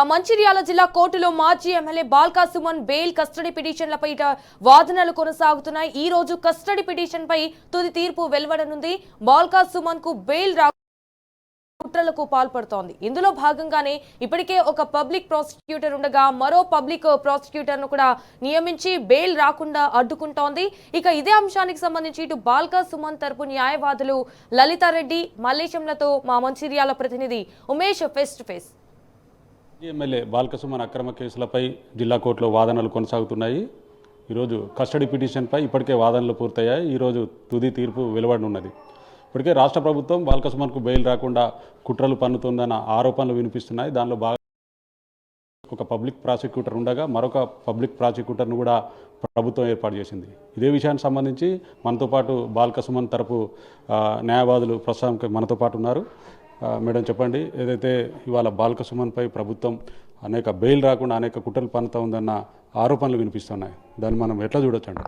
మంచిర్యాల జిల్లా కోర్టులో మాజీ MLA Balka Suman bail custody పిటిషన్లపై వాదనలు కొనసాగుతున్నాయి. ఈ రోజు కస్టడీ పిటిషన్ పై తుది తీర్పు వెలువడనుంది. బాల్కా సుమన్ కు బెయిల్ కుట్రలకు పాల్పడుతోంది. ఇందులో భాగంగానే ఇప్పటికే ఒక పబ్లిక్ ప్రాసిక్యూటర్ ఉండగా మరో పబ్లిక్ ప్రాసిక్యూటర్ ను కూడా నియమించి బెయిల్ రాకుండా అడ్డుకుంటోంది. ఇక ఇదే అంశానికి సంబంధించి ఇటు బాల్కా సుమన్ తరపు న్యాయవాదులు లలితారెడ్డి, మల్లేశంలతో మా మంచిర్యాల ప్రతినిధి Umesh face to face. MLA Balka Suman అక్రమ కేసులపై జిల్లా కోర్టులో వాదనలు కొనసాగుతున్నాయి. ఈరోజు కస్టడీ పిటిషన్పై ఇప్పటికే వాదనలు పూర్తయ్యాయి. ఈరోజు తుది తీర్పు వెలువడనున్నది. ఇప్పటికే రాష్ట్ర ప్రభుత్వం బాల్కా సుమన్కు బెయిల్ రాకుండా కుట్రలు పన్నుతుందన్న ఆరోపణలు వినిపిస్తున్నాయి. దానిలో భాగంగా ఒక పబ్లిక్ ప్రాసిక్యూటర్ ఉండగా మరొక పబ్లిక్ ప్రాసిక్యూటర్ను కూడా ప్రభుత్వం ఏర్పాటు చేసింది. ఇదే విషయానికి సంబంధించి మనతో పాటు బాల్కా సుమన్ తరపు న్యాయవాదులు ప్రస్తుతం మనతో పాటు ఉన్నారు. మేడం, చెప్పండి, ఏదైతే ఇవాళ బాల్కా సుమన్పై ప్రభుత్వం అనేక బెయిల్ రాకుండా అనేక కుట్రలు పన్నుతా ఉందన్న ఆరోపణలు వినిపిస్తున్నాయి. దాన్ని మనం ఎట్లా చూడొచ్చండి?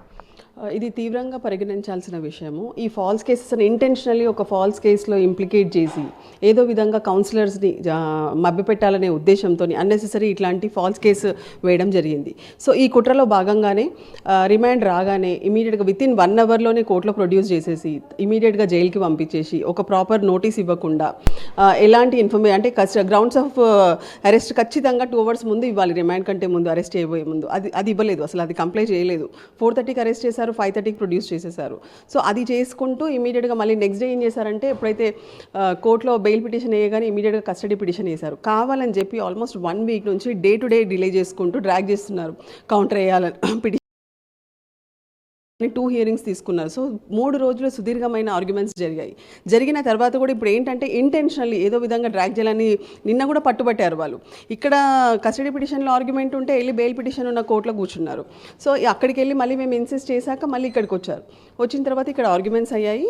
ఇది తీవ్రంగా పరిగణించాల్సిన విషయము. ఈ ఫాల్స్ కేసెస్ ఇంటెన్షనల్లీ ఒక ఫాల్స్ కేసులో ఇంప్లికేట్ చేసి ఏదో విధంగా కౌన్సిలర్స్ని మభ్యపెట్టాలనే ఉద్దేశంతో అన్నెసెసరీ ఇట్లాంటి ఫాల్స్ కేసు వేయడం జరిగింది. సో ఈ కుట్రలో భాగంగానే రిమాండ్ రాగానే ఇమీడియట్గా వితిన్ 1 అవర్లోనే కోర్టులో ప్రొడ్యూస్ చేసేసి ఇమీడియట్గా జైలుకి పంపించేసి ఒక ప్రాపర్ నోటీస్ ఇవ్వకుండా ఎలాంటి అంటే గ్రౌండ్స్ ఆఫ్ అరెస్ట్ ఖచ్చితంగా 2 అవర్స్ ముందు ఇవ్వాలి. రిమాండ్ కంటే ముందు, అరెస్ట్ చేయబోయే ముందు అది ఇవ్వలేదు. అసలు అది కంప్లైంట్ చేయలేదు. 4:30కి అరెస్ట్ చేశారు, 5:30కి ప్రొడ్యూస్ చేసేసారు. సో అది చేసుకుంటూ ఇమీడియట్గా మళ్ళీ నెక్స్ట్ డే ఏం చేశారంటే, ఎప్పుడైతే కోర్టులో బెయిల్ పిటిషన్ వేయగానే ఇమీడియట్గా కస్టడీ పిటిషన్ వేశారు. కావాలని చెప్పి ఆల్మోస్ట్ 1 వీక్ నుంచి డే టు డే డిలే చేసుకుంటూ డ్రాగ్ చేస్తున్నారు కౌంటర్ వేయాలని పిటిషన్. 2 హియరింగ్స్ తీసుకున్నారు. సో 3 రోజులు సుదీర్ఘమైన ఆర్గ్యుమెంట్స్ జరిగిన తర్వాత కూడా ఇప్పుడు ఏంటంటే ఇంటెన్షనల్లీ ఏదో విధంగా డ్రాగ్ చేయాలని నిన్న కూడా పట్టుబట్టారు వాళ్ళు. ఇక్కడ కస్టడీ పిటిషన్లో ఆర్గ్యుమెంట్ ఉంటే వెళ్ళి బెయిల్ పిటిషన్ ఉన్న కోర్టులో కూర్చున్నారు. సో అక్కడికి వెళ్ళి మళ్ళీ మేము ఇన్సిస్ట్ చేశాక మళ్ళీ ఇక్కడికి వచ్చారు. వచ్చిన తర్వాత ఇక్కడ ఆర్గ్యుమెంట్స్ అయ్యాయి.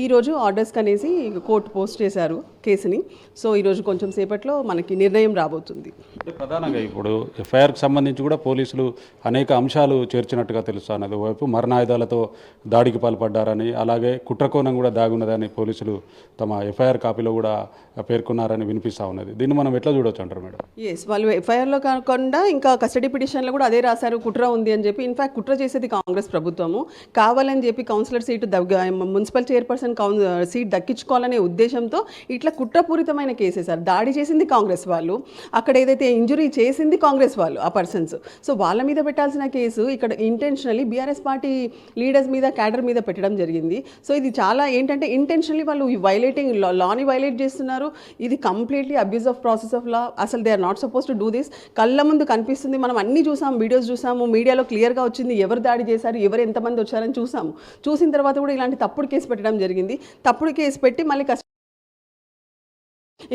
ఈరోజు ఆర్డర్స్ కనేసి కోర్టు పోస్ట్ చేశారు కేసుని. సో ఈరోజు కొంచెం సేపట్లో మనకి నిర్ణయం రాబోతుంది. ప్రధానంగా ఇప్పుడు ఎఫ్ఐఆర్కి సంబంధించి కూడా పోలీసులు అనేక అంశాలు చేర్చినట్టుగా తెలుస్తున్నది. వైపు మరణాయుధాలతో దాడికి పాల్పడ్డారని, అలాగే కుట్రకోణం కూడా దాగున్నదని పోలీసులు తమ ఎఫ్ఐఆర్ కాపీలో కూడా పేర్కొన్నారని వినిపిస్తూ ఉన్నది. దీన్ని మనం ఎట్లా చూడొచ్చు అంటారు మేడం? ఎస్, వాళ్ళు ఎఫ్ఐఆర్లో కాకుండా ఇంకా కస్టడీ పిటిషన్లో కూడా అదే రాశారు, కుట్ర ఉంది అని చెప్పి. ఇన్ఫాక్ట్ కుట్ర చేసేది కాంగ్రెస్ ప్రభుత్వము. కావాలని చెప్పి councillor seat municipal chairperson seat దక్కించుకోవాలనే ఉద్దేశంతో ఇట్లా కుట్రపూరితమైన కేసేసారు. దాడి చేసింది కాంగ్రెస్ వాళ్ళు, అక్కడ ఏదైతే ఇంజురీ చేసింది కాంగ్రెస్ వాళ్ళు, ఆ పర్సన్స్. సో వాళ్ళ మీద పెట్టాల్సిన కేసు ఇక్కడ ఇంటెన్షనల్లీ బీఆర్ఎస్ పార్టీ లీడర్స్ మీద, క్యాడర్ మీద పెట్టడం జరిగింది. సో ఇది చాలా ఏంటంటే ఇంటెన్షనల్లీ వాళ్ళు వైలేటింగ్ లాని వైలేట్ చేస్తున్నారు. ఇది completely abuse of process of law. అసలు they are not suppose to do this. కళ్ళ ముందు కనిపిస్తుంది, మనం అన్ని చూసాము, వీడియోస్ చూసాము, మీడియాలో క్లియర్గా వచ్చింది ఎవరు దాడి చేశారు, ఎవరు ఎంతమంది వచ్చారని చూసాము. చూసిన తర్వాత కూడా ఇలాంటి తప్పుడు కేసు పెట్టడం జరిగింది. తప్పుడు కేసు పెట్టి మళ్ళీ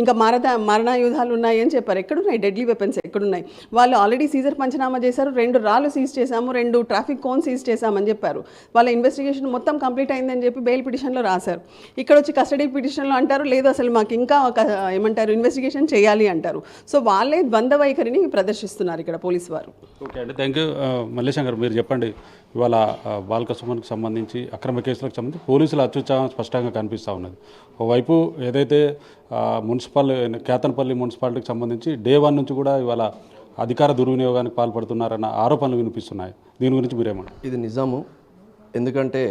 ఇంకా మరణాయుధాలు ఉన్నాయి అని చెప్పారు. ఎక్కడున్నాయి డెడ్లీ వెపన్స్? ఎక్కడున్నాయి? వాళ్ళు ఆల్రెడీ సీజర్ పంచనామా చేశారు. 2 రాళ్ళు సీజ్ చేశాము, 2 ట్రాఫిక్ కోన్ సీజ్ చేశామని చెప్పారు. వాళ్ళ ఇన్వెస్టిగేషన్ మొత్తం కంప్లీట్ అయిందని చెప్పి బెయిల్ పిటిషన్లో రాశారు. ఇక్కడ వచ్చి కస్టడీ పిటిషన్లో అంటారు లేదు అసలు మాకు ఇంకా ఏమంటారు ఇన్వెస్టిగేషన్ చేయాలి అంటారు. సో వాళ్ళే ద్వంద్వ వైఖరిని ప్రదర్శిస్తున్నారు ఇక్కడ పోలీసు వారు. ఓకే అండి, థ్యాంక్ యూ. మల్లేశం గారు, మీరు చెప్పండి, ఇవాళ బాల్కా సుమన్కి సంబంధించి అక్రమ కేసులకు సంబంధించి పోలీసుల అత్యుత్సాహం స్పష్టంగా కనిపిస్తూ ఉన్నది. ఓవైపు ఏదైతే కేతన్పల్లి మున్సిపాలిటీకి సంబంధించి డే 1 నుంచి కూడా ఇవాళ అధికార దుర్వినియోగానికి పాల్పడుతున్నారన్న ఆరోపణలు వినిపిస్తున్నాయి. దీని గురించి మీరేమన్నారు? ఇది నిజము. ఎందుకంటే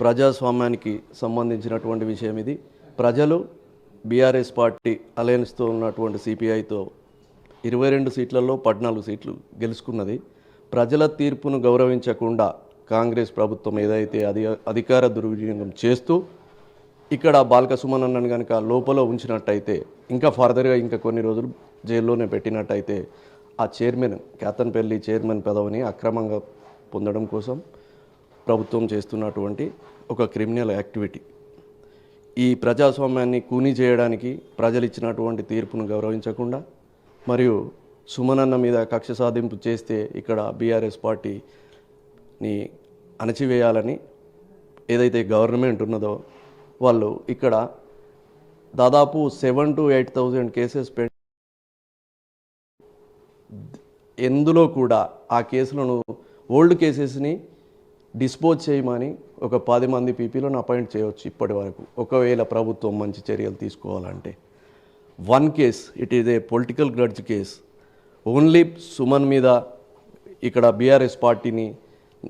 ప్రజాస్వామ్యానికి సంబంధించినటువంటి విషయం ఇది. ప్రజలు బీఆర్ఎస్ పార్టీ అలయన్స్తో ఉన్నటువంటి సిపిఐతో 22 సీట్లలో 14 సీట్లు గెలుచుకున్నది. ప్రజల తీర్పును గౌరవించకుండా కాంగ్రెస్ ప్రభుత్వం ఏదైతే అధికార దుర్వినియోగం చేస్తూ ఇక్కడ బాల్కా సుమన్ అన్నను కనుక లోపల ఉంచినట్టయితే, ఇంకా ఫర్దర్గా ఇంకా కొన్ని రోజులు జైల్లోనే పెట్టినట్టయితే, ఆ చైర్మన్ కేతన్పల్లి చైర్మన్ పదవిని అక్రమంగా పొందడం కోసం ప్రభుత్వం చేస్తున్నటువంటి ఒక క్రిమినల్ యాక్టివిటీ. ఈ ప్రజాస్వామ్యాన్ని కూనీ చేయడానికి, ప్రజలు ఇచ్చినటువంటి తీర్పును గౌరవించకుండా మరియు సుమన్ అన్న మీద కక్ష సాధింపు చేస్తే ఇక్కడ బీఆర్ఎస్ పార్టీని అణచివేయాలని ఏదైతే గవర్నమెంట్ ఉన్నదో వాళ్ళు ఇక్కడ దాదాపు 7,000 to 8,000 కేసెస్ ఎందులో కూడా ఆ కేసులను ఓల్డ్ కేసెస్ని డిస్పోజ్ చేయమని ఒక 10 మంది పీపీలను అపాయింట్ చేయవచ్చు ఇప్పటి వరకు, ఒకవేళ ప్రభుత్వం మంచి చర్యలు తీసుకోవాలంటే. 1 case, it is a political grudge case. Only Suman మీద ఇక్కడ బీఆర్ఎస్ పార్టీని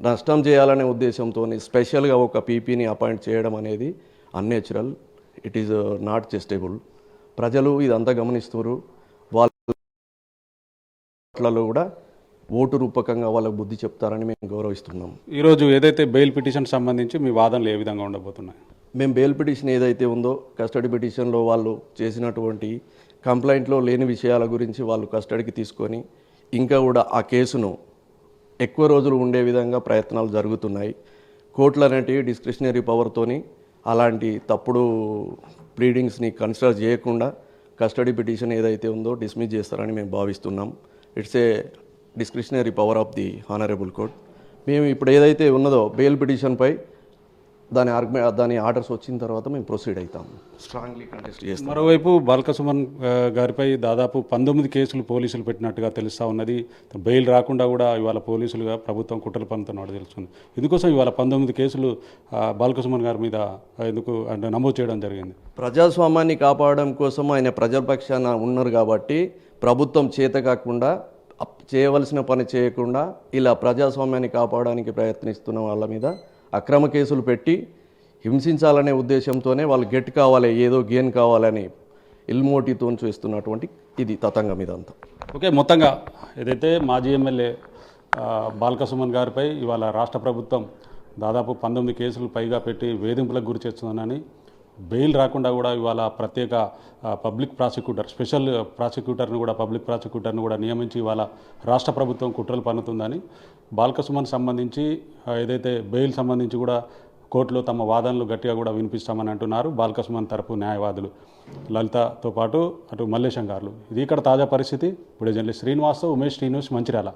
నష్టం చేయాలనే ఉద్దేశంతో స్పెషల్గా ఒక పీపీని అపాయింట్ చేయడం అనేది unnatural. It is not justifiable. ప్రజలు ఇదంతా గమనిస్తున్నారు. వాళ్ళలో కూడా ఓటు రూపకంగా వాళ్ళకు బుద్ధి చెప్తారని మేము గౌరవిస్తున్నాం. ఈరోజు ఏదైతే బెయిల్ పిటిషన్ సంబంధించి మీ వాదనలు ఏ విధంగా ఉండబోతున్నాయి? మేము బెయిల్ పిటిషన్ ఏదైతే ఉందో కస్టడీ పిటిషన్లో వాళ్ళు చేసినటువంటి కంప్లైంట్లో లేని విషయాల గురించి వాళ్ళు కస్టడీకి తీసుకొని ఇంకా కూడా ఆ కేసును ఎక్కువ రోజులు ఉండే విధంగా ప్రయత్నాలు జరుగుతున్నాయి. కోర్టులు అనేటివి డిస్క్రిషనరీ పవర్తోని అలాంటి తప్పుడు ప్లీడింగ్స్ని కన్సిడర్ చేయకుండా కస్టడీ పిటిషన్ ఏదైతే ఉందో డిస్మిస్ చేస్తారని మేము భావిస్తున్నాం. It's a discretionary power of the honourable court. మేము ఇప్పుడు ఏదైతే ఉన్నదో బెయిల్ పిటిషన్పై దాని ఆర్డర్స్ వచ్చిన తర్వాత మేము ప్రొసీడ్ అవుతాం. స్ట్రాంగ్లీ కంటెస్ట్ చేస్తాం. మరోవైపు బాల్క సుమన్ గారిపై దాదాపు 19 కేసులు పోలీసులు పెట్టినట్టుగా తెలుస్తూ ఉన్నది. బెయిల్ రాకుండా కూడా ఇవాళ పోలీసులుగా ప్రభుత్వం కుట్రలు పన్నుతున్నట్టు తెలుస్తుంది. ఇందుకోసం ఇవాళ 19 కేసులు బాల్క సుమన్ గారి మీద ఎందుకు అంటే నమోదు చేయడం జరిగింది? ప్రజాస్వామ్యాన్ని కాపాడడం కోసం ఆయన ప్రజాపక్షాన ఉన్నారు కాబట్టి ప్రభుత్వం చేత కాకుండా చేయవలసిన పని చేయకుండా ఇలా ప్రజాస్వామ్యాన్ని కాపాడడానికి ప్రయత్నిస్తున్న వాళ్ళ మీద అక్రమ కేసులు పెట్టి హింసించాలనే ఉద్దేశంతోనే వాళ్ళు గెట్ కావాలి, ఏదో గెయిన్ కావాలని ఇల్మోటితో చేస్తున్నటువంటి ఇది తతంగం ఇదంతా. ఓకే, మొత్తంగా ఏదైతే మాజీ ఎమ్మెల్యే బాల్క సుమన్ గారిపై ఇవాళ రాష్ట్ర ప్రభుత్వం దాదాపు 19 కేసులు పైగా పెట్టి వేధింపులకు గురి చేస్తుందని, బెయిల్ రాకుండా కూడా ఇవాళ ప్రత్యేక పబ్లిక్ ప్రాసిక్యూటర్, స్పెషల్ ప్రాసిక్యూటర్ని కూడా పబ్లిక్ ప్రాసిక్యూటర్ని కూడా నియమించి ఇవాళ రాష్ట్ర ప్రభుత్వం కుట్రలు పన్నుతుందని, బాల్క సుమన్ సంబంధించి ఏదైతే బెయిల్ సంబంధించి కూడా కోర్టులో తమ వాదనలు గట్టిగా కూడా వినిపిస్తామని అంటున్నారు బాల్క సుమన్ తరపు న్యాయవాదులు లలితతో పాటు అటు మల్లేశం గారు. ఇది ఇక్కడ తాజా పరిస్థితి. ఇప్పుడు జర్నలిస్ట్ శ్రీనివాస్తో ఉమేష్ టీ న్యూస్, మంచిర్యాల.